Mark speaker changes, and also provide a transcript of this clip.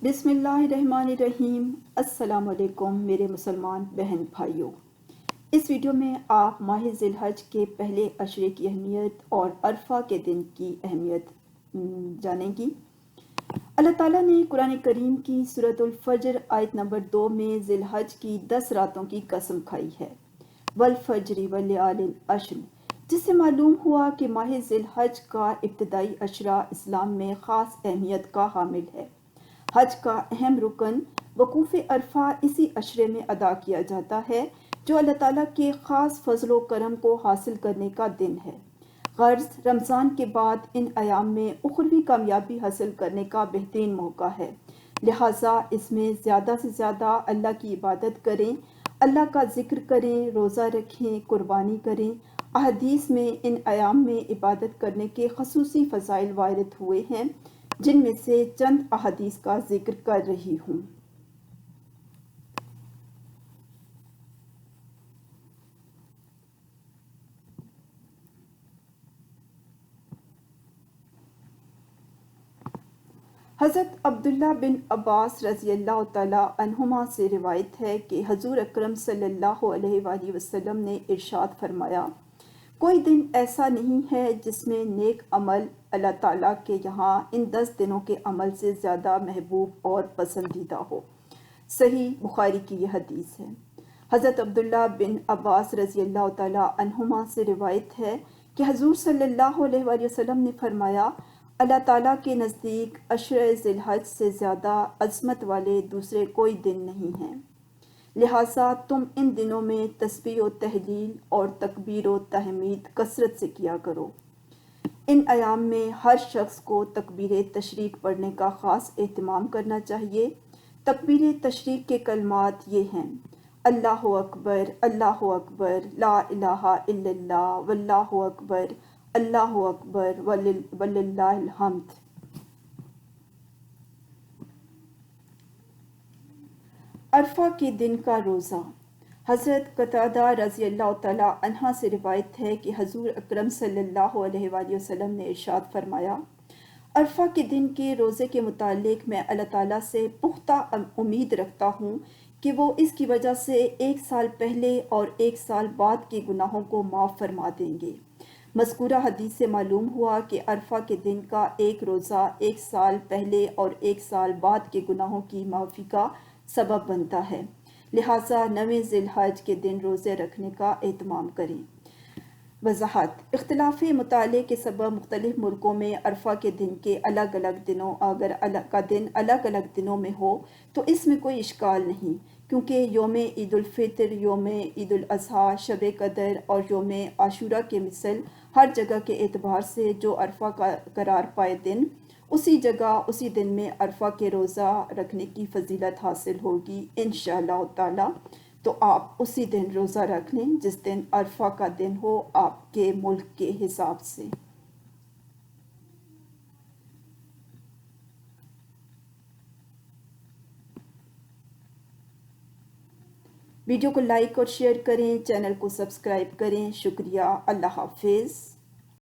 Speaker 1: بسم اللہ الرحمن الرحیم۔ السلام علیکم میرے مسلمان بہن بھائیوں۔ اس ویڈیو میں آپ ماہ ذی الحج کے پہلے عشرے کی اہمیت اور عرفہ کے دن کی اہمیت جانیں گی۔ اللہ تعالیٰ نے قرآن کریم کی سورۃ الفجر آیت نمبر 2 میں ذی الحج کی 10 راتوں کی قسم کھائی ہے، والفجر ولیال عشر، جس سے معلوم ہوا کہ ماہ ذی الحج کا ابتدائی عشرہ اسلام میں خاص اہمیت کا حامل ہے۔ حج کا اہم رکن وقوف عرفہ اسی عشرے میں ادا کیا جاتا ہے، جو اللہ تعالیٰ کے خاص فضل و کرم کو حاصل کرنے کا دن ہے۔ غرض رمضان کے بعد ان ایام میں اخروی کامیابی حاصل کرنے کا بہترین موقع ہے، لہٰذا اس میں زیادہ سے زیادہ اللہ کی عبادت کریں، اللہ کا ذکر کریں، روزہ رکھیں، قربانی کریں۔ احادیث میں ان ایام میں عبادت کرنے کے خصوصی فضائل وارد ہوئے ہیں، جن میں سے چند احادیث کا ذکر کر رہی ہوں۔ حضرت عبداللہ بن عباس رضی اللہ تعالیٰ عنہما سے روایت ہے کہ حضور اکرم صلی اللہ علیہ وآلہ وسلم نے ارشاد فرمایا، کوئی دن ایسا نہیں ہے جس میں نیک عمل اللہ تعالیٰ کے یہاں ان 10 دنوں کے عمل سے زیادہ محبوب اور پسندیدہ ہو۔ صحیح بخاری کی یہ حدیث ہے۔ حضرت عبداللہ بن عباس رضی اللہ تعالیٰ عنہما سے روایت ہے کہ حضور صلی اللہ علیہ وآلہ وسلم نے فرمایا، اللہ تعالیٰ کے نزدیک عشرہ ذی الحج سے زیادہ عظمت والے دوسرے کوئی دن نہیں ہیں، لہٰذا تم ان دنوں میں تسبیح و تہلیل اور تکبیر و تحمید کثرت سے کیا کرو۔ ان ایام میں ہر شخص کو تکبیر تشریق پڑھنے کا خاص اہتمام کرنا چاہیے۔ تکبیر تشریق کے کلمات یہ ہیں: اللہ اکبر، اللہ اکبر، لا الہ الا اللہ، واللہ اکبر، اللہ اکبر، وللہ الحمد۔ عرفہ کے دن کا روزہ۔ حضرت قتادہ رضی اللہ تعالیٰ عنہ سے روایت ہے کہ حضور اکرم صلی اللہ علیہ وآلہ وسلم نے ارشاد فرمایا، عرفہ کے دن کے روزے کے متعلق میں اللہ تعالیٰ سے پختہ امید رکھتا ہوں کہ وہ اس کی وجہ سے 1 سال پہلے اور 1 سال بعد کے گناہوں کو معاف فرما دیں گے۔ مذکورہ حدیث سے معلوم ہوا کہ عرفہ کے دن کا ایک روزہ 1 سال پہلے اور 1 سال بعد کے گناہوں کی معافی کا سبب بنتا ہے، لہٰذا 9 ذی الحج کے دن روزے رکھنے کا اہتمام کریں۔ وضاحت: اختلاف مطالعے کے سبب مختلف ملکوں میں عرفہ کے دن کے الگ الگ دنوں اگر الگ الگ دنوں میں ہو تو اس میں کوئی اشکال نہیں، کیونکہ یوم عید الفطر، یوم عید الاضحیٰ، شب قدر اور یوم عاشوراء کے مثل ہر جگہ کے اعتبار سے جو عرفہ کا قرار پائے دن، اسی جگہ اسی دن میں عرفہ کے روزہ رکھنے کی فضیلت حاصل ہوگی انشاءاللہ تعالی۔ تو آپ اسی دن روزہ رکھ لیں جس دن عرفہ کا دن ہو آپ کے ملک کے حساب سے۔ ویڈیو کو لائک اور شیئر کریں، چینل کو سبسکرائب کریں۔ شکریہ، اللہ حافظ۔